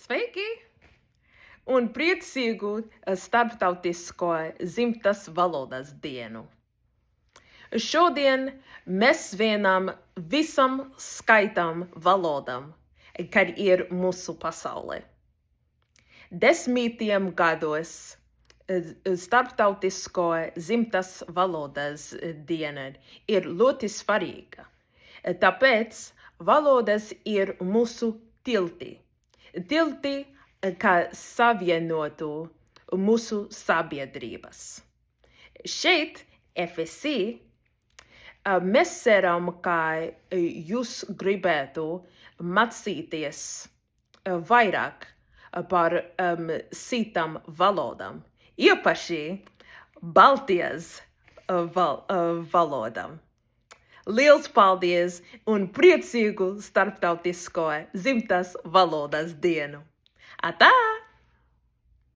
Sveiki! Un priecīgu starptautisko dzimtas valodas dienu. Šodien mēs svinam visam skaitam valodam, kad ir mūsu pasaulē. 10 gados starptautisko dzimtas valodas diena ir ļoti svarīga. Tāpēc valodas ir mūsu tilti. Tilti, kā savienotu mūsu sabiedrības. Šeit, FSI, mēs ceram, ka jūs gribētu mācīties vairāk par citām valodām, īpaši Baltijas valodām. Liels paldies un priecīgu starptautisko dzimtas valodas dienu! Atā!